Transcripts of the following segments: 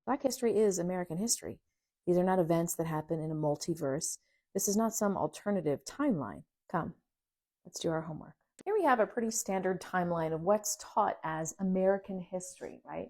Black history is American history. These are not events that happen in a multiverse. This is not some alternative timeline. Come, let's do our homework. Here we have a pretty standard timeline of what's taught as American history, right?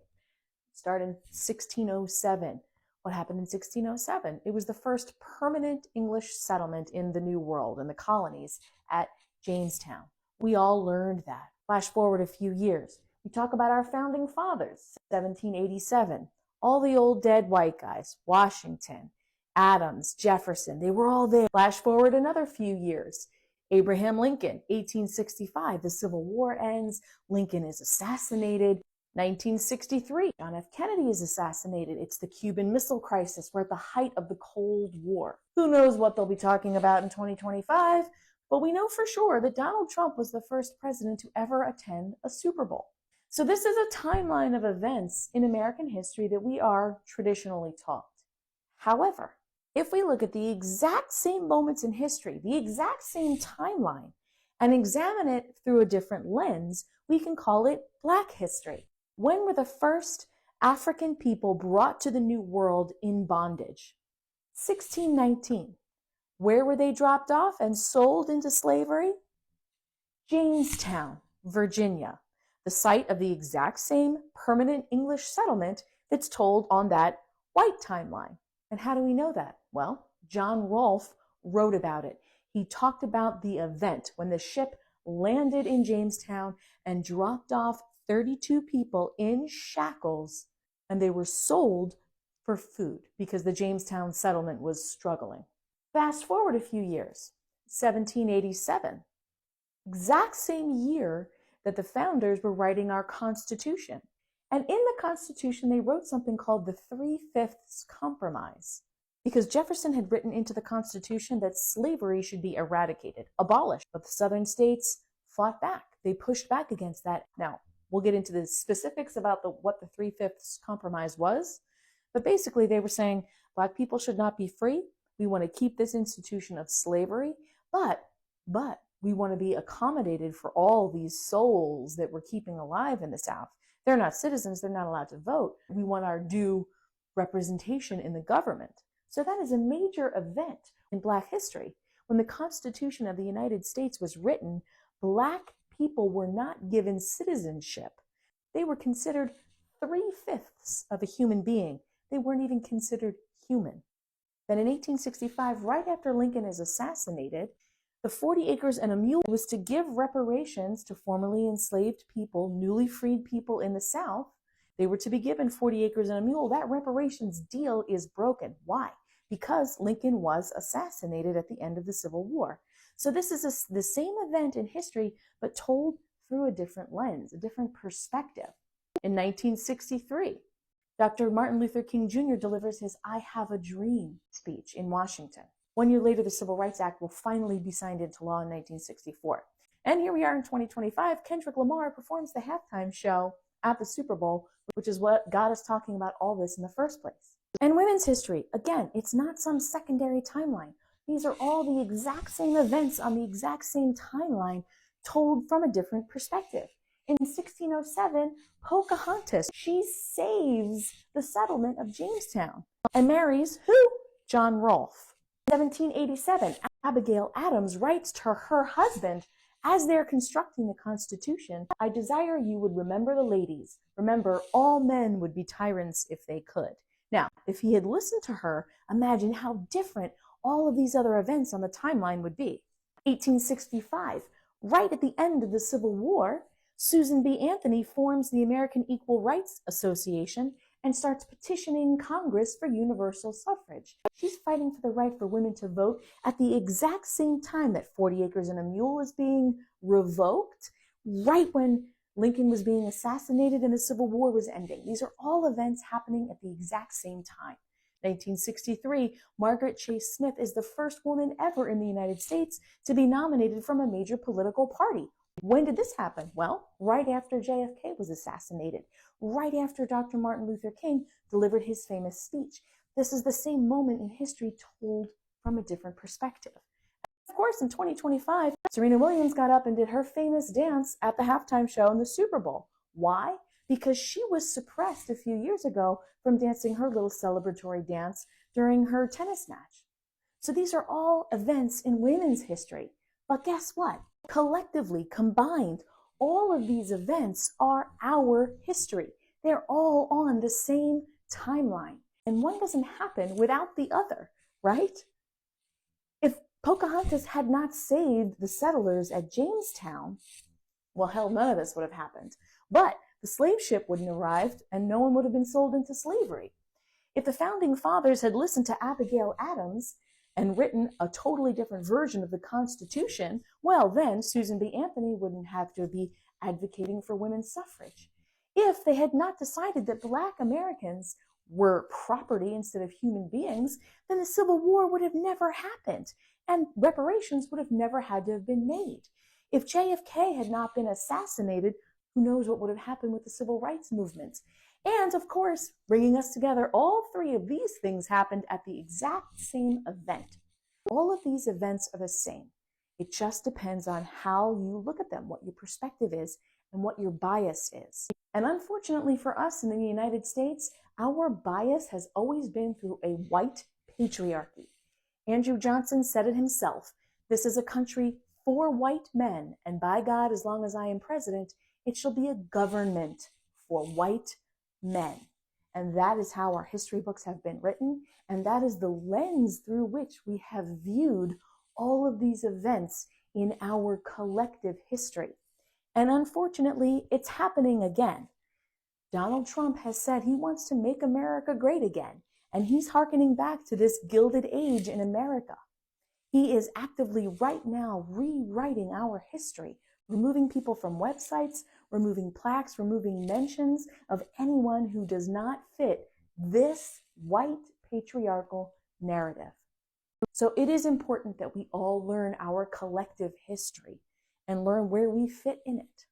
Start in 1607. What happened in 1607? It was the first permanent English settlement in the New World, in the colonies, at Jamestown. We all learned that. Flash forward a few years. We talk about our founding fathers, 1787. All the old dead white guys, Washington, Adams, Jefferson, they were all there. Flash forward another few years. Abraham Lincoln, 1865, the Civil War ends, Lincoln is assassinated. 1963, John F. Kennedy is assassinated. It's the Cuban Missile Crisis. We're at the height of the Cold War. Who knows what they'll be talking about in 2025, but we know for sure that Donald Trump was the first president to ever attend a Super Bowl. So this is a timeline of events in American history that we are traditionally taught. However, if we look at the exact same moments in history, the exact same timeline, and examine it through a different lens, we can call it Black history. When were the first African people brought to the New World in bondage? 1619. Where were they dropped off and sold into slavery? Jamestown, Virginia, the site of the exact same permanent English settlement that's told on that white timeline. And how do we know that? Well, John Rolfe wrote about it. He talked about the event when the ship landed in Jamestown and dropped off 32 people in shackles, and they were sold for food because the Jamestown settlement was struggling. Fast forward a few years, 1787, exact same year that the founders were writing our Constitution. And in the Constitution, they wrote something called the Three-Fifths Compromise, because Jefferson had written into the Constitution that slavery should be eradicated, abolished. But the Southern states fought back. They pushed back against that. Now, we'll get into the specifics about what the Three-Fifths Compromise was. But basically, they were saying Black people should not be free. We want to keep this institution of slavery, but we want to be accommodated for all these souls that we're keeping alive in the South. They're not citizens. They're not allowed to vote. We want our due representation in the government. So that is a major event in Black history. When the Constitution of the United States was written, Black people were not given citizenship. They were considered 3/5 of a human being. They weren't even considered human. Then in 1865, right after Lincoln is assassinated, the 40 acres and a mule was to give reparations to formerly enslaved people, newly freed people in the South. They were to be given 40 acres and a mule. That reparations deal is broken. Why? Because Lincoln was assassinated at the end of the Civil War. So this is the same event in history, but told through a different lens, a different perspective. In 1963, Dr. Martin Luther King Jr. delivers his I Have a Dream speech in Washington. 1 year later, the Civil Rights Act will finally be signed into law in 1964. And here we are in 2025. Kendrick Lamar performs the halftime show at the Super Bowl, which is what got us talking about all this in the first place. And women's history, again, it's not some secondary timeline. These are all the exact same events on the exact same timeline told from a different perspective. In 1607, Pocahontas, she saves the settlement of Jamestown and marries who? John Rolfe. 1787, Abigail Adams writes to her husband as they're constructing the Constitution, I desire you would remember the ladies. Remember, all men would be tyrants if they could. Now, if he had listened to her, imagine how different all of these other events on the timeline would be. 1865, right at the end of the Civil War, Susan B. Anthony forms the American Equal Rights Association and starts petitioning Congress for universal suffrage. She's fighting for the right for women to vote at the exact same time that 40 acres and a mule is being revoked, right when Lincoln was being assassinated and the Civil War was ending. These are all events happening at the exact same time. 1963, Margaret Chase Smith is the first woman ever in the United States to be nominated from a major political party. When did this happen? Well, right after JFK was assassinated, right after Dr. Martin Luther King delivered his famous speech. This is the same moment in history told from a different perspective. Of course, in 2025, Serena Williams got up and did her famous dance at the halftime show in the Super Bowl. Why? because she was suppressed a few years ago from dancing her little celebratory dance during her tennis match. So these are all events in women's history. But guess what? Collectively, combined, all of these events are our history. They're all on the same timeline. And one doesn't happen without the other, right? If Pocahontas had not saved the settlers at Jamestown, well, hell, none of this would have happened. But the slave ship wouldn't have arrived and no one would have been sold into slavery. If the founding fathers had listened to Abigail Adams and written a totally different version of the Constitution, well, then Susan B. Anthony wouldn't have to be advocating for women's suffrage. If they had not decided that Black Americans were property instead of human beings, then the Civil War would have never happened and reparations would have never had to have been made. If JFK had not been assassinated, who knows what would have happened with the civil rights movement. And of course, bringing us together, all three of these things happened at the exact same event. All of these events are the same. It just depends on how you look at them, what your perspective is, and what your bias is. And unfortunately for us in the United States, our bias has always been through a white patriarchy. Andrew Johnson said it himself. This is a country for white men, and by God, as long as I am president, it shall be a government for white men. And that is how our history books have been written, and that is the lens through which we have viewed all of these events in our collective history. And unfortunately, it's happening again. Donald Trump has said he wants to make America great again, and he's hearkening back to this Gilded Age in America. He is actively right now rewriting our history, removing people from websites, removing plaques, removing mentions of anyone who does not fit this white patriarchal narrative. So it is important that we all learn our collective history and learn where we fit in it.